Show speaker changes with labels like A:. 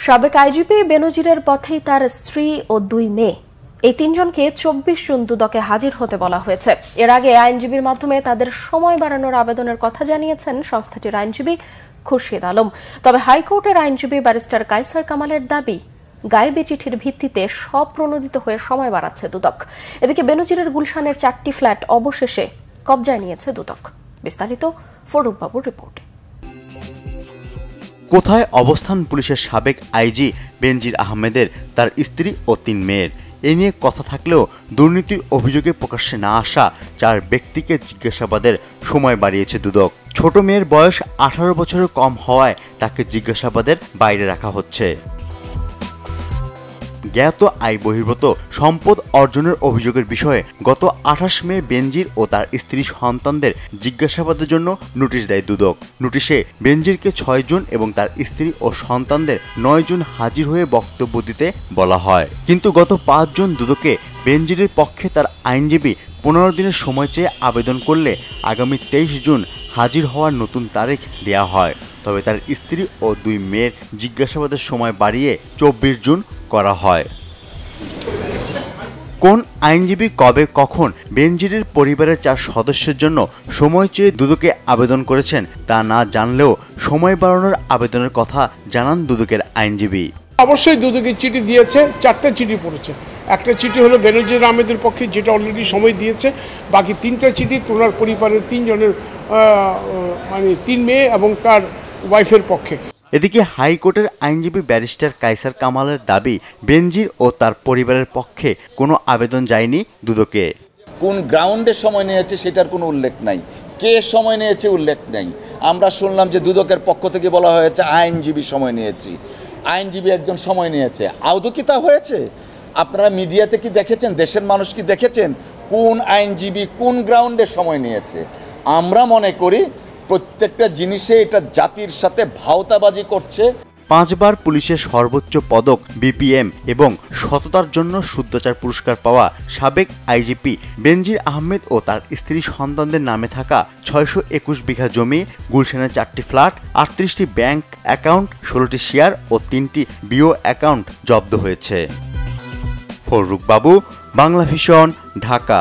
A: সাবেক আইজিপি বেনজিরের পথেই তার স্ত্রী ও দুই মেয়ে, এই তিনজনকে ২৪ জুন দুদকে হাজির হতে বলা হয়েছে। এর আগে আইনজীবীর মাধ্যমে তাদের সময় বাড়ানোর আবেদনের কথা জানিয়েছেন সংস্থাটির আইনজীবী খুরশিদ আলম। তবে হাইকোর্টের আইনজীবী ব্যারিস্টার কায়সার কামালের দাবি, গায়েবী চিঠির ভিত্তিতে সব প্রণোদিত হয়ে সময় বাড়াচ্ছে দুদক। এদিকে বেনজিরের গুলশানের ৪টি ফ্ল্যাট অবশেষে কবজায় নিয়েছে দুদক। বিস্তারিত ফরুক বাবুর রিপোর্টে।
B: কোথায় অবস্থান পুলিশের সাবেক আইজি বেনজির আহমেদের, তার স্ত্রী ও ৩ মেয়ের? এ নিয়ে কথা থাকলেও দুর্নীতির অভিযোগে প্রকাশ্যে না আসা ৪ ব্যক্তিকে জিজ্ঞাসাবাদের সময় বাড়িয়েছে দুদক। ছোট মেয়ের বয়স ১৮ বছরের কম হওয়ায় তাকে জিজ্ঞাসাবাদের বাইরে রাখা হচ্ছে। জ্ঞাত আয় বহির্ভূত সম্পদ অর্জনের অভিযোগের বিষয়ে গত ২৮ মে বেনজির ও তার স্ত্রী সন্তানদের জিজ্ঞাসাবাদের জন্য নোটিশ দেয় দুদক। নোটিশে বেনজিরকে ৬ জন এবং তার স্ত্রী ও সন্তানদের ৯ জন হাজির হয়ে বক্তব্য দিতে বলা হয়। কিন্তু গত ৫ জন দুদকে বেনজিরের পক্ষে তার আইনজীবী ১৫ দিনের সময় চেয়ে আবেদন করলে আগামী ২৩ জুন হাজির হওয়ার নতুন তারিখ দেয়া হয়। তবে তার স্ত্রী ও ২ মেয়ের জিজ্ঞাসাবাদের সময় বাড়িয়ে ২৪ জুন করা হয়। কোন আইনজীবী কবে কখন বেনজিরের পরিবারের ৪ সদস্যের জন্য সময় চেয়ে দুদকে আবেদন করেছেন তা না জানলেও সময় বাড়ানোর আবেদনের কথা জানান দুদকের আইনজীবী।
C: অবশ্যই দুদকে চিঠি দিয়েছে, ৪টা চিঠি পড়েছে। একটা চিঠি হলো বেনজির আহমেদের পক্ষে, যেটা অলরেডি সময় দিয়েছে। বাকি ৩টা চিঠি তোনার পরিবারের ৩ জনের মানে ৩ মেয়ে এবং তার ওয়াইফের পক্ষে।
B: এদিকে হাইকোর্টের আইনজীবী ব্যারিস্টার কায়সার কামালের দাবি, বেনজির ও তার পরিবারের পক্ষে কোনো আবেদন যায়নি দুদকে।
D: কোন গ্রাউন্ডে সময় নিয়েছে সেটার কোনো উল্লেখ নাই, কে সময় নিয়েছে উল্লেখ নাই। আমরা শুনলাম যে দুদকের পক্ষ থেকে বলা হয়েছে আইনজীবী সময় নিয়েছি, আইনজীবী একজন সময় নিয়েছে। আদৌ কি তা হয়েছে? আপনারা মিডিয়াতে কি দেখেছেন? দেশের মানুষ কি দেখেছেন কোন আইনজীবী কোন গ্রাউন্ডে সময় নিয়েছে? আমরা মনে করি প্রত্যেকটা জিনিসে এটা জাতির সাথে ভাওতাবাজি করছে।
B: ৫ বার পুলিশের সর্বোচ্চ পদক বিপিএম এবং সততার জন্য শুদ্ধাচার পুরস্কার পাওয়া সাবেক আইজিপি বেনজির আহমেদ ও তার স্ত্রী সন্তানদের নামে থাকা ৬২১ বিঘা জমি, গুলশানের ৪টি ফ্ল্যাট, ৩৮টি ব্যাংক অ্যাকাউন্ট, ১৬টি শেয়ার ও ৩টি বিও অ্যাকাউন্ট জব্দ হয়েছে। ফরুক বাবু, বাংলা ভিশন, ঢাকা।